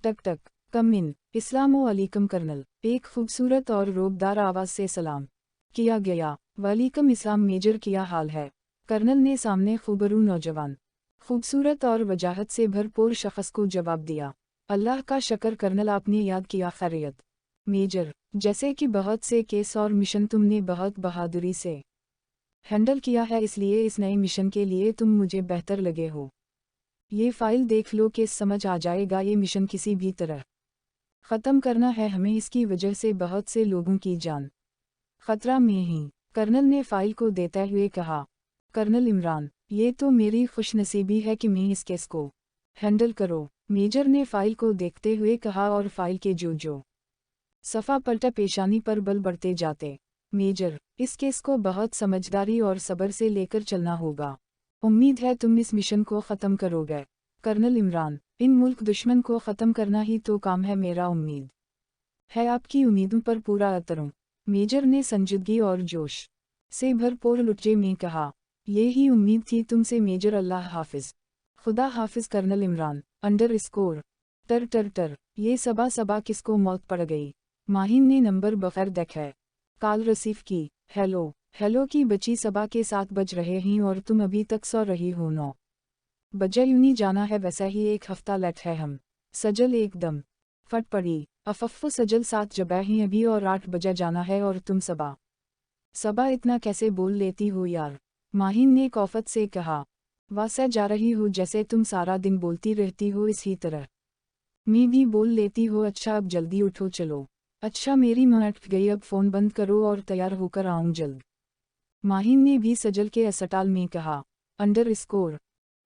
टक टक, कम इन। अस्सलामुअलैकुम कर्नल, एक खूबसूरत और रोबदार आवाज़ से सलाम किया गया। वालेकुम इस्लाम मेजर, क्या हाल है? कर्नल ने सामने खूबरू नौजवान, खूबसूरत और वजाहत से भरपूर शख्स को जवाब दिया। अल्लाह का शक्र कर्नल, आपने याद किया। खैरियत मेजर, जैसे कि बहुत से केस और मिशन तुमने बहुत बहादुरी से हैंडल किया है, इसलिए इस नए मिशन के लिए तुम मुझे बेहतर लगे हो। ये फाइल देख लो, केस समझ आ जाएगा। ये मिशन किसी भी तरह ख़त्म करना है हमें, इसकी वजह से बहुत से लोगों की जान खतरा में ही। कर्नल ने फाइल को देते हुए कहा। कर्नल इमरान, ये तो मेरी खुशनसीबी है कि मैं इस केस को हैंडल करो, मेजर ने फाइल को देखते हुए कहा, और फाइल के जो सफ़ा पलटा पेशानी पर बल बढ़ते जाते। मेजर, इस केस को बहुत समझदारी और सब्र से लेकर चलना होगा। उम्मीद है तुम इस मिशन को ख़त्म करोगे। कर्नल इमरान, इन मुल्क दुश्मन को ख़त्म करना ही तो काम है मेरा। उम्मीद है आपकी उम्मीदों पर पूरा उतरूं, मेजर ने संजीदगी और जोश से भरपूर लुटजे में कहा। ये ही उम्मीद थी तुमसे मेजर। अल्लाह हाफिज। खुदा हाफिज। Colonel Imran, under score. टर टर टर, ये सबा सबा किसको मौत पड़ गई? माहिन ने नंबर बगैर देखा कॉल रिसीव की। हेलो हेलो की बची, सबा के 7 बज रहे हैं और तुम अभी तक सो रही हो। 9 बजे यूनी जाना है, वैसा ही 1 हफ्ता लेट है हम। सजल एकदम फट पड़ी। अफफ्फु सजल, 7 जबे ही अभी और 8 बजे जाना है, और तुम सबा सबा इतना कैसे बोल लेती हो यार? माहिन ने कौफत से कहा। वासे जा रही हो, जैसे तुम सारा दिन बोलती रहती हो इसी तरह मैं भी बोल लेती हो। अच्छा अब जल्दी उठो चलो। अच्छा मेरी मां उठ गई, अब फ़ोन बंद करो और तैयार होकर आऊँ जल्द। माहिन ने भी सजल के अस्पताल में कहा। Under score.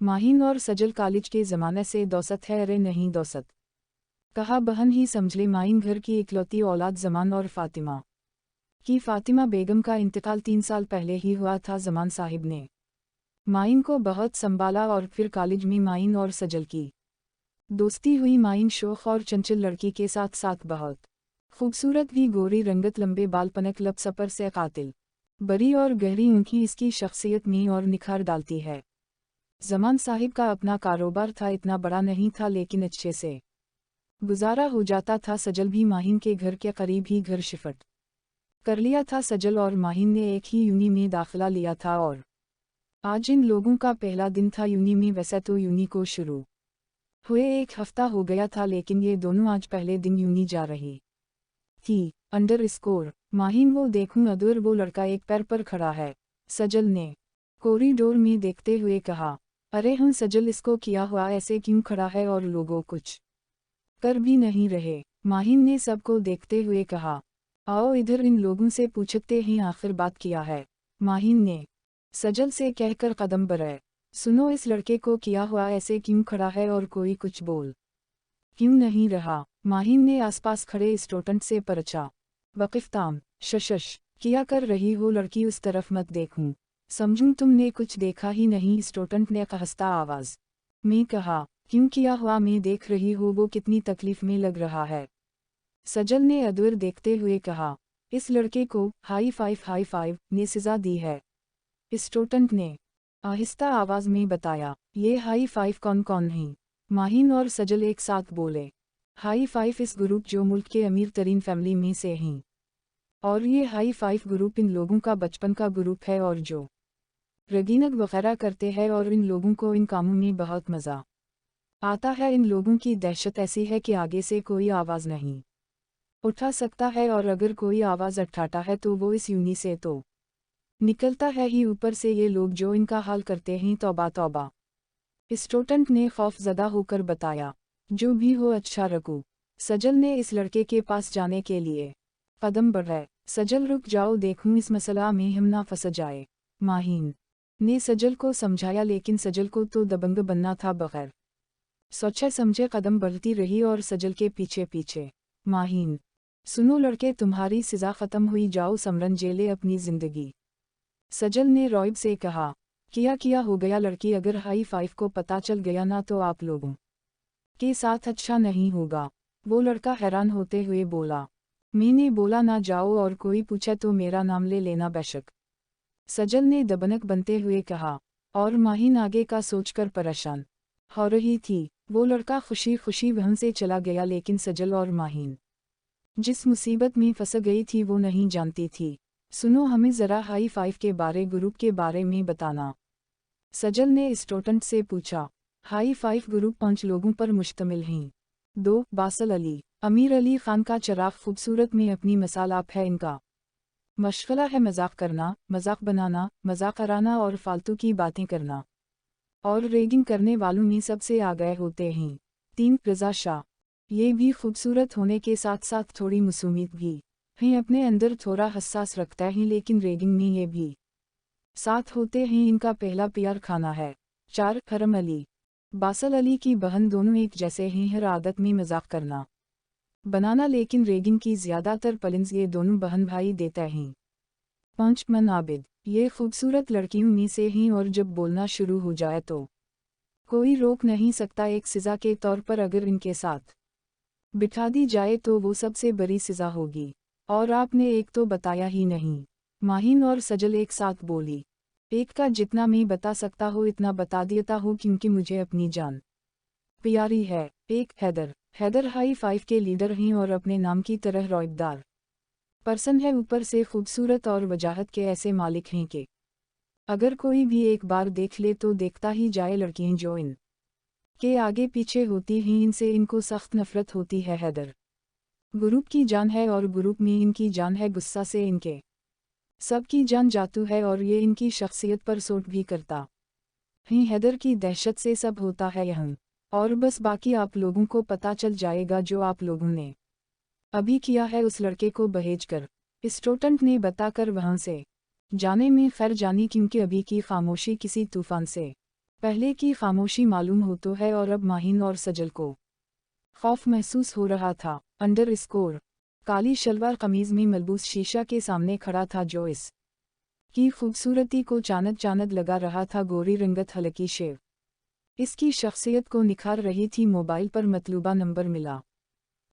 माहिन और सजल कॉलेज के ज़माने से दोस्त है। अरे नहीं दोस्त कहा, बहन ही समझ ले। माइन घर की इकलौती औलाद जमान और फातिमा की। फातिमा बेगम का इंतकाल 3 साल पहले ही हुआ था। जमान साहिब ने माइन को बहुत संभाला, और फिर कॉलेज में माइन और सजल की दोस्ती हुई। माइन शोख और चंचल लड़की के साथ साथ बहुत खूबसूरत भी, गोरी रंगत, लंबे बाल, पनक लब, सपर से कातिल, बड़ी और गहरी ऊँखी इसकी शख्सियत में और निखार डालती है। जमान साहिब का अपना कारोबार था, इतना बड़ा नहीं था लेकिन अच्छे से गुजारा हो जाता था। सजल भी माहिन के घर के करीब ही घर शिफ्ट कर लिया था। सजल और माहिन ने एक ही यूनी में दाखिला लिया था, और आज इन लोगों का पहला दिन था यूनी में। वैसे तो यूनी को शुरू हुए 1 हफ्ता हो गया था, लेकिन ये दोनों आज पहले दिन यूनी जा रही थी। Under score. माहिन, वो देखूं अदूर, वो लड़का एक पैर पर खड़ा है। सजल ने कॉरिडोर में देखते हुए कहा। अरे हम सजल, इसको क्या हुआ? ऐसे क्यों खड़ा है और लोगों कुछ कर भी नहीं रहे? माहिन ने सबको देखते हुए कहा। आओ इधर, इन लोगों से पूछते हैं आखिर बात किया है। माहिन ने सजल से कहकर कदम बढ़ाए। सुनो, इस लड़के को क्या हुआ? ऐसे क्यों खड़ा है और कोई कुछ बोल क्यों नहीं रहा? माहिन ने आसपास खड़े स्टूडेंट से परचा। वक़िफ़ताम, शशश किया कर रही हो लड़की? उस तरफ मत देखूं, समझूं तुमने कुछ देखा ही नहीं। स्टूडेंट ने कहस्ता आवाज़ में कहा। क्यों, किया हुआ? मैं देख रही हूँ वो कितनी तकलीफ में लग रहा है। सजल ने अदूर देखते हुए कहा। इस लड़के को हाई फाइव ने सज़ा दी है, स्टूडेंट ने आहिस्ता आवाज़ में बताया। ये हाई फाइव कौन कौन है? माहिन और सजल एक साथ बोले। हाई फाइव इस ग्रुप जो मुल्क के अमीर तरीन फैमिली में से हैं, और ये हाई फाइव ग्रुप इन लोगों का बचपन का ग्रुप है, और जो रगीनक वगैरह करते हैं, और इन लोगों को इन कामों में बहुत मज़ा आता है। इन लोगों की दहशत ऐसी है कि आगे से कोई आवाज़ नहीं उठा सकता है, और अगर कोई आवाज़ उठाता है तो वो इस यूनी से तो निकलता है ही, ऊपर से ये लोग जो इनका हाल करते हैं, तौबा तौबा। स्टूडेंट ने खौफजदा होकर बताया। जो भी हो अच्छा रखो। सजल ने इस लड़के के पास जाने के लिए कदम बढ़ाए। सजल, रुक जाओ, देखूं इस मसला में हम ना फंस जाए। माहिन ने सजल को समझाया, लेकिन सजल को तो दबंग बनना था। बगैर सोचे समझे कदम बढ़ती रही और सजल के पीछे पीछे। माहिन, सुनो लड़के, तुम्हारी सज़ा ख़त्म हुई, जाओ समरन जेले अपनी ज़िंदगी। सजल ने रॉयब से कहा। किया हो गया लड़की? अगर हाई फाइव को पता चल गया ना तो आप लोगों के साथ अच्छा नहीं होगा। वो लड़का हैरान होते हुए बोला। मैंने बोला ना जाओ, और कोई पूछे तो मेरा नाम ले लेना बेशक, सजल ने दबनक बनते हुए कहा। और माहिन आगे का सोचकर परेशान हो रही थी। वो लड़का खुशी खुशी वहाँ से चला गया, लेकिन सजल और माहीन जिस मुसीबत में फंस गई थी वो नहीं जानती थी। सुनो, हमें ज़रा हाई फाइव के ग्रुप के बारे में बताना, सजल ने स्टूडेंट से पूछा। हाई फाइव ग्रुप 5 लोगों पर मुश्तमिल हैं। 2 बासल अली, अमीर अली खान का चिराग खूबसूरत में अपनी मिसाल आप है। इनका मशगला है मजाक करना, मजाक बनाना, मजाक कराना और फालतू की बातें करना, और रेगिंग करने वालों में सबसे आगे होते हैं। 3 रज़ा शाह, ये भी खूबसूरत होने के साथ साथ थोड़ी मासूमियत भी हैं, अपने अंदर थोड़ा हसास रखता है, लेकिन रेगिंग में ये भी साथ होते हैं। इनका पहला प्यार खाना है। 4 हरम अली, बासल अली की बहन, दोनों एक जैसे हैं, हर आदत में मजाक करना बनाना, लेकिन रेगिंग की ज़्यादातर पलिंस ये दोनों बहन भाई देते हैं। 5 मन आबिद, ये खूबसूरत लड़कियों में से हैं और जब बोलना शुरू हो जाए तो कोई रोक नहीं सकता। एक सज़ा के तौर पर अगर इनके साथ बिठा दी जाए तो वो सबसे बड़ी सज़ा होगी। और आपने एक तो बताया ही नहीं। माहीन और सजल एक साथ बोली। एक का जितना मैं बता सकता हूँ इतना बता देता हूँ, क्योंकि मुझे अपनी जान प्यारी है। एक हैदर हाई फाइव के लीडर हैं और अपने नाम की तरह रौबदार पर्सन है, ऊपर से खूबसूरत और वजाहत के ऐसे मालिक हैं कि अगर कोई भी एक बार देख ले तो देखता ही जाए। लड़कियां जो इन के आगे पीछे होती हैं, इनसे इनको सख्त नफरत होती है। हैदर ग्रुप की जान है और ग्रुप में इनकी जान है। गुस्सा से इनके सबकी जान जातू है और ये इनकी शख्सियत पर सूट भी करता है। हैदर की दहशत से सब होता है यहाँ, और बस बाकी आप लोगों को पता चल जाएगा जो आप लोगों ने अभी किया है उस लड़के को बहेजकर। स्टूडेंट ने बताकर वहाँ से जाने में खैर जानी, क्योंकि अभी की खामोशी किसी तूफान से पहले की खामोशी मालूम हो तो है। और अब माहीन और सजल को खौफ महसूस हो रहा था। अंडरस्कोर काली शलवार कमीज में मलबूस शीशा के सामने खड़ा था, जो इस की खूबसूरती को चानद चानद लगा रहा था। गोरी रंगत, हल्की शेव इसकी शख्सियत को निखार रही थी। मोबाइल पर मतलूबा नंबर मिला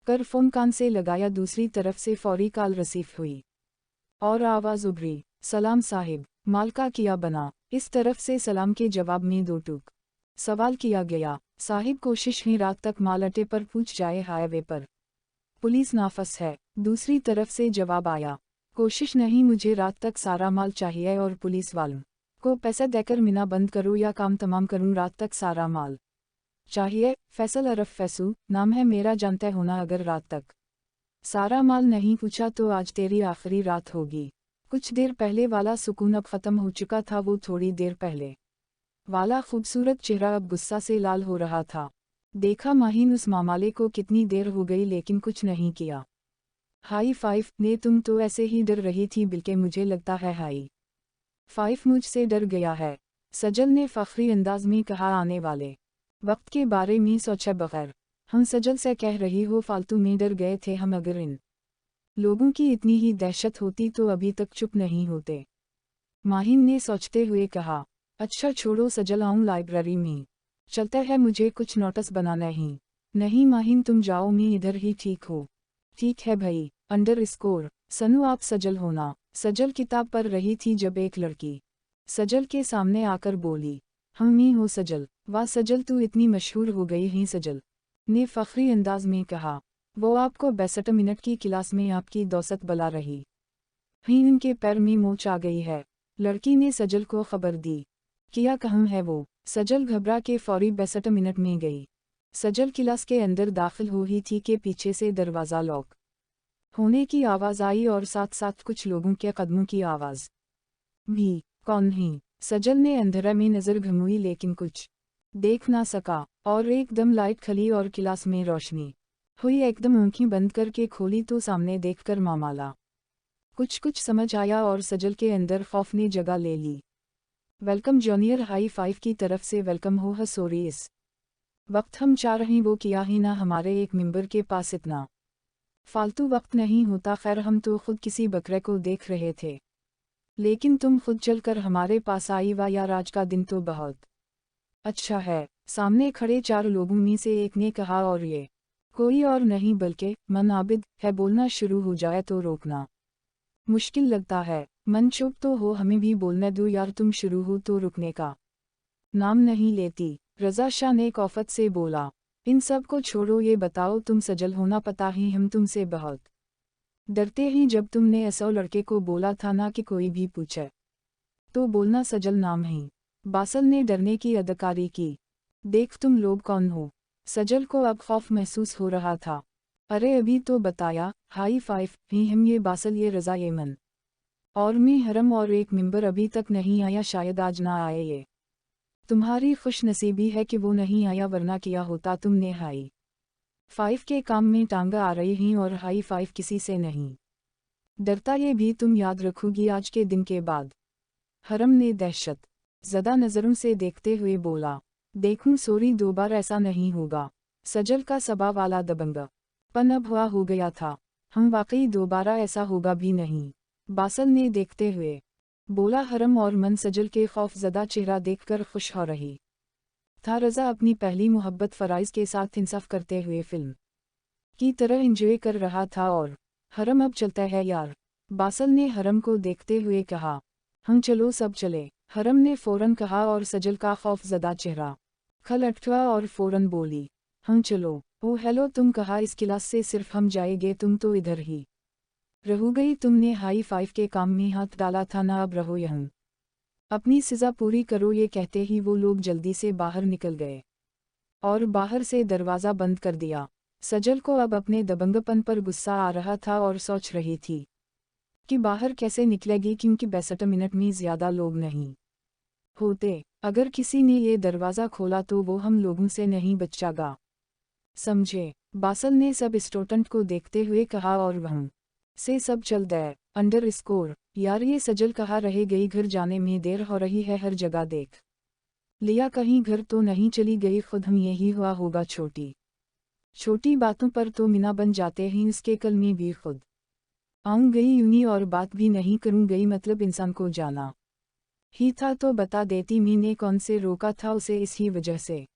कर फ़ोन कान से लगाया। दूसरी तरफ से फौरी कॉल रिसीव हुई और आवाज़ उभरी, सलाम साहिब, माल का किया बना। इस तरफ से सलाम के जवाब में 2 टूक सवाल किया गया। साहिब, कोशिश है रात तक माल अड्डे पर पूछ जाए, हाईवे पर पुलिस नाफस है। दूसरी तरफ से जवाब आया, कोशिश नहीं, मुझे रात तक सारा माल चाहिए और पुलिस वालों को पैसा देकर मीना बंद करूँ या काम तमाम करूँ। रात तक सारा माल चाहिए। फैसल अरफ फैसू नाम है मेरा, जानते होना। अगर रात तक सारा माल नहीं पूछा तो आज तेरी आखिरी रात होगी। कुछ देर पहले वाला सुकून अब ख़त्म हो चुका था। वो थोड़ी देर पहले वाला खूबसूरत चेहरा अब गुस्सा से लाल हो रहा था। देखा माहीन, उस मामले को कितनी देर हो गई लेकिन कुछ नहीं किया। हाई फाइव ने, तुम तो ऐसे ही डर रही थी बिल्कि मुझे लगता है हाई फाइव मुझसे डर गया है, सजल ने फख्री अंदाज में कहा। आने वाले वक्त के बारे में सोचे बगैर हम सजल से कह रही हो फालतू में डर गए थे हम। अगर इन लोगों की इतनी ही दहशत होती तो अभी तक चुप नहीं होते। माहीन ने सोचते हुए कहा। अच्छा छोड़ो सजल, आऊँ लाइब्रेरी में चलता है, मुझे कुछ नोटिस बनाना ही। नहीं माहीन तुम जाओ, मैं इधर ही ठीक हो। ठीक है भाई। अंडरस्कोर सनु, आप सजल होना। सजल किताब पढ़ रही थी जब एक लड़की सजल के सामने आकर बोली, हम मैं हो सजल। वाह सजल, तू इतनी मशहूर हो गई है। सजल ने फख्री अंदाज में कहा। वो आपको 62 मिनट की क्लास में आपकी दौसत बुला रही ही, उनके पैर में मोच आ गई है। लड़की ने सजल को खबर दी। किया कहाँ है वो? सजल घबरा के फौरी 62 मिनट में गई। सजल क्लास के अंदर दाखिल हो ही थी कि पीछे से दरवाज़ा लॉक होने की आवाज़ आई और साथ साथ कुछ लोगों के कदमों की आवाज़ भी। कौन है? सजल ने अंधेरे में नज़र घुमाई लेकिन कुछ देख ना सका, और एकदम लाइट खली और क्लास में रोशनी हुई। एकदम आंखें बंद करके खोली तो सामने देखकर मामला कुछ समझ आया और सजल के अंदर खौफ ने जगह ले ली। वेलकम जूनियर हाई फाइव की तरफ से वेलकम हो। सॉरी, इस वक्त हम चाह रहे वो किया ही ना, हमारे एक मेंबर के पास इतना फालतू वक्त नहीं होता। खैर हम तो खुद किसी बकरे को देख रहे थे, लेकिन तुम खुद चलकर हमारे पास आई। वाह यार, आज का दिन तो बहुत अच्छा है। सामने खड़े 4 लोगों में से एक ने कहा, और ये कोई और नहीं बल्कि मन आबिद है। बोलना शुरू हो जाए तो रोकना मुश्किल लगता है। मन चुप तो हो, हमें भी बोलने दो यार, तुम शुरू हो तो रुकने का नाम नहीं लेती। रज़ा शाह ने कौफत से बोला। इन सब को छोड़ो, ये बताओ तुम सजल होना पता ही हम तुमसे बहुत डरते ही जब तुमने ऐसा लड़के को बोला था ना कि कोई भी पूछे तो बोलना सजल नाम ही। बासल ने डरने की अदाकारी की। देख तुम लोग कौन हो। सजल को अब खौफ महसूस हो रहा था। अरे अभी तो बताया, हाई फाइव ही हम, ये बासल, ये रज़ा, ये मन और मैं हरम, और एक मेंबर अभी तक नहीं आया, शायद आज ना आए। ये तुम्हारी खुश नसीबी है कि वो नहीं आया, वरना किया होता तुमने हाई फाइव के काम में टांगा आ रही ही, और हाई फाइव किसी से नहीं डरता, ये भी तुम याद रखोगी आज के दिन के बाद। हरम ने दहशत ज़दा नज़रों से देखते हुए बोला, देखूं सॉरी, दो बार ऐसा नहीं होगा। सजल का सबा वाला दबंग पन अब हुआ हो गया था। हम वाकई दोबारा ऐसा होगा भी नहीं, बासल ने देखते हुए बोला। हरम और मन सजल के खौफज़दा चेहरा देखकर खुश हो रही था। रज़ा अपनी पहली मोहब्बत फ़राइज़ के साथ इंसाफ करते हुए फिल्म की तरह एंजॉय कर रहा था। और हरम अब चलता है यार, बासल ने हरम को देखते हुए कहा। हम चलो, सब चले, हरम ने फ़ौरन कहा, और सजल का खौफज़दा चेहरा खल उठा और फ़ौरन बोली, हम चलो। ओ हेलो, तुम कहा इस क्लास से सिर्फ हम जाएंगे, तुम तो इधर ही रहो गई। तुमने हाई फाइव के काम में हाथ डाला था ना, अब रहो यहाँ, अपनी सज़ा पूरी करो। ये कहते ही वो लोग जल्दी से बाहर निकल गए और बाहर से दरवाज़ा बंद कर दिया। सजल को अब अपने दबंगपन पर गुस्सा आ रहा था और सोच रही थी कि बाहर कैसे निकलेगी, क्योंकि 62 मिनट में ज़्यादा लोग नहीं होते। अगर किसी ने ये दरवाज़ा खोला तो वो हम लोगों से नहीं बचेगा, समझे। बासल ने सब स्टूडेंट को देखते हुए कहा, और वहाँ से सब चल गए। अंडर स्कोर यार, ये सजल कहाँ रह गई, घर जाने में देर हो रही है, हर जगह देख लिया, कहीं घर तो नहीं चली गई। खुद हम यही हुआ होगा, छोटी छोटी बातों पर तो मीना बन जाते हैं, इसके कल में भी खुद आऊँ गई यूनी और बात भी नहीं करूँ गई, मतलब इंसान को जाना ही था तो बता देती। मी ने कौन से रोका था उसे, इसी वजह से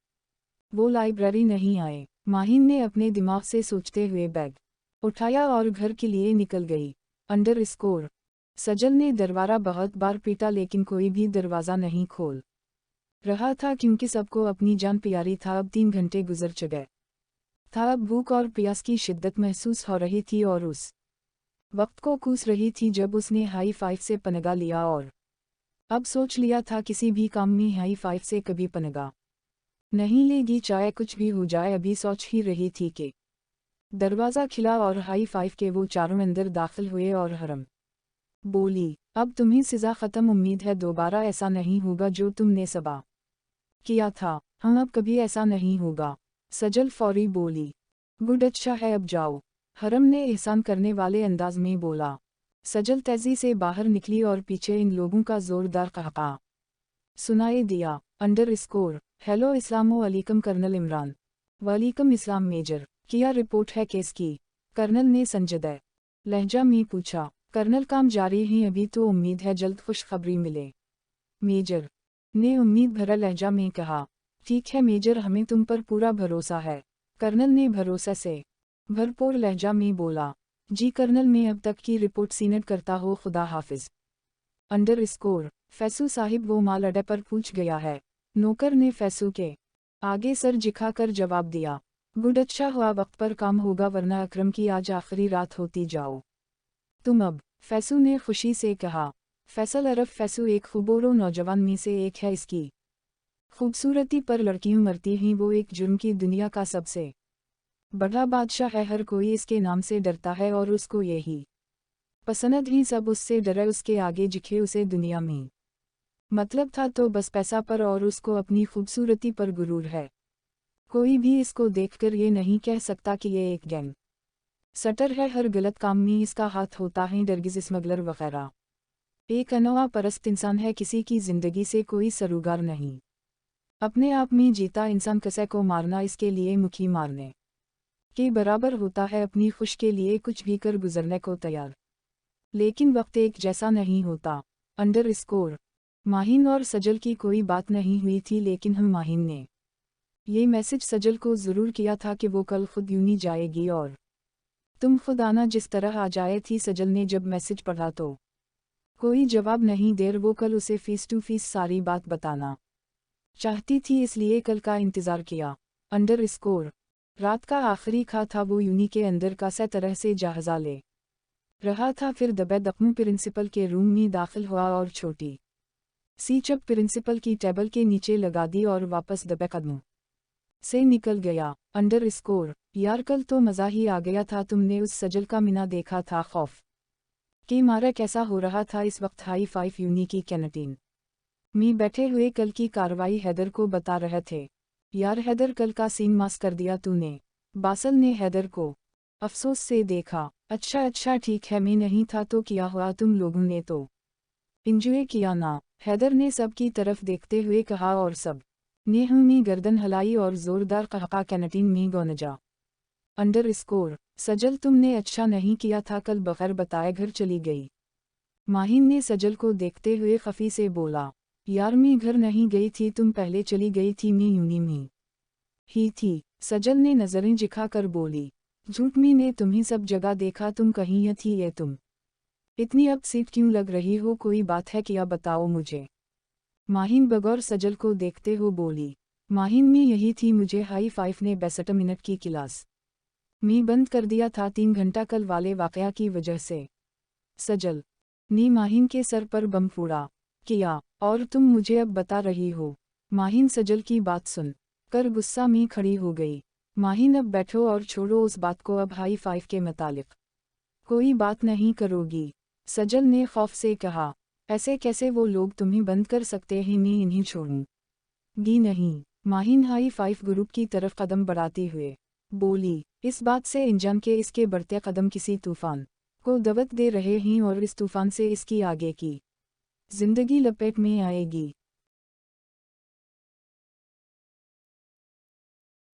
वो लाइब्रेरी नहीं आए। माहिन ने अपने दिमाग से सोचते हुए बैग उठाया और घर के लिए निकल गई। अंडर स्कोर सजल ने दरवाज़ा बहुत बार पीटा, लेकिन कोई भी दरवाज़ा नहीं खोल रहा था, क्योंकि सबको अपनी जान प्यारी था। अब 3 घंटे गुजर चुके था। अब भूख और प्यास की शिद्दत महसूस हो रही थी और उस वक्त को कूस रही थी जब उसने हाई फाइव से पनगा लिया, और अब सोच लिया था किसी भी काम में हाई फाइव से कभी पनगा नहीं लेगी, चाहे कुछ भी हो जाए। अभी सोच ही रही थी कि दरवाज़ा खिला और हाई फाइव के वो चारों अंदर दाखिल हुए, और हरम बोली, अब तुम्हें सज़ा ख़त्म, उम्मीद है दोबारा ऐसा नहीं होगा जो तुमने सबा किया था। हाँ, अब कभी ऐसा नहीं होगा। सजल फौरी बोली, गुड, अच्छा है, अब जाओ, हरम ने एहसान करने वाले अंदाज में बोला। सजल तेजी से बाहर निकली और पीछे इन लोगों का ज़ोरदार कहका सुनाई दिया। अंडर स्कोर हेलो, अस्सलामुअलैकुम कर्नल इमरान। वालेकुम इस्लाम मेजर, क्या रिपोर्ट है केस की? कर्नल ने संजीदा लहजा में पूछा। कर्नल, काम जारी है, अभी तो उम्मीद है जल्द खुशखबरी मिले, मेजर ने उम्मीद भरा लहजा में कहा। ठीक है मेजर, हमें तुम पर पूरा भरोसा है, कर्नल ने भरोसे से भरपूर लहजा में बोला। जी कर्नल, मैं अब तक की रिपोर्ट सीनेट करता हो, खुदा हाफिज। अंडर स्कोर फैसू साहिब, वो माल अड्डे पर पूछ गया है। नौकर ने फैसू के आगे सर झुकाकर जवाब दिया। गुड, अच्छा हुआ वक्त पर काम होगा, वरना अकरम की आज आखिरी रात होती। जाओ तुम अब, फैसू ने खुशी से कहा। फैसल अरब फैसू एक खूबोरो नौजवान में से एक है। इसकी खूबसूरती पर लड़कियां मरती हैं, वो एक जुर्म की दुनिया का सबसे बड़ा बादशाह है। हर कोई इसके नाम से डरता है और उसको यही पसंद ही सब उससे डरे, उसके आगे झुके उसे दुनिया में मतलब था तो बस पैसा पर, और उसको अपनी खूबसूरती पर गुरूर है। कोई भी इसको देखकर ये नहीं कह सकता कि ये एक गैंग सटर है। हर गलत काम में इसका हाथ होता है, डरगिज स्मगलर वगैरह। एक अनोआ परस्त इंसान है, किसी की जिंदगी से कोई सरोकार नहीं। अपने आप में जीता इंसान किसी को मारना इसके लिए मुखी मारने के बराबर होता है। अपनी खुश के लिए कुछ भी कर गुजरने को तैयार, लेकिन वक्त एक जैसा नहीं होता। अंडर स्कोर माहिन और सजल की कोई बात नहीं हुई थी, लेकिन हम माहिन ने ये मैसेज सजल को ज़रूर किया था कि वो कल खुद यूं ही जाएगी और तुम खुद आना। जिस तरह आ जाए थी सजल ने जब मैसेज पढ़ा तो कोई जवाब नहीं देर, वो कल उसे फेस टू फेस सारी बात बताना चाहती थी, इसलिए कल का इंतज़ार किया। अंडर स्कोर रात का आखिरी खा था वो यूनी के अंदर का सा तरह से जहाजा ले रहा था। फिर दबे दखमू प्रिंसिपल के रूम में दाखिल हुआ और छोटी सी चप प्रिंसिपल की टेबल के नीचे लगा दी और वापस दबे कदमों से निकल गया। अंडर स्कोर यार कल तो मज़ा ही आ गया था। तुमने उस सजल का मीना देखा था? खौफ के मारा कैसा हो रहा था इस वक्त हाई फाइव यूनी की कैंटीन में बैठे हुए कल की कार्रवाई हैदर को बता रहे थे। यार हैदर कल का सीन मास कर दिया तूने। बासल ने हैदर को अफसोस से देखा। अच्छा ठीक है, मैं नहीं था तो क्या हुआ, तुम लोगों ने तो इंजॉय किया ना? हैदर ने सब की तरफ देखते हुए कहा और सब ने में गर्दन हिलाई और जोरदार कहका कैंटीन में गौनजा। अंडर स्कोर सजल तुमने अच्छा नहीं किया था, कल बगैर बताए घर चली गई। माहिन ने सजल को देखते हुए खफी से बोला, यार मैं घर नहीं गई थी, तुम पहले चली गई थी। मैं यूनी में ही थी। सजल ने नजरें झुकाकर बोली, झूठ में ने तुम्हें सब जगह देखा, तुम कहीं ये थी? ये तुम इतनी अपसेट क्यों लग रही हो? कोई बात है क्या, बताओ मुझे। माहिन बगौर सजल को देखते हो बोली, माहिन में यही थी, मुझे हाई फाइव ने 62 मिनट की क्लास में बंद कर दिया था 3 घंटा कल वाले वाकया की वजह से। सजल ने माहिन के सर पर बम फोड़ा। किया? और तुम मुझे अब बता रही हो? माहिन सजल की बात सुन कर गुस्सा में खड़ी हो गई। माहिन अब बैठो और छोड़ो उस बात को, अब हाई फाइव के मुतालिक कोई बात नहीं करोगी? सजल ने खौफ से कहा, ऐसे कैसे, वो लोग तुम्हें बंद कर सकते हैं, मैं इन्हें छोड़ूंगी नहीं। माहिन हाई फाइव ग्रुप की तरफ कदम बढ़ाते हुए बोली, इस बात से इंजान के इसके बढ़ते कदम किसी तूफान को दवत दे रहे हैं और इस तूफान से इसकी आगे की जिंदगी लपेट में आएगी।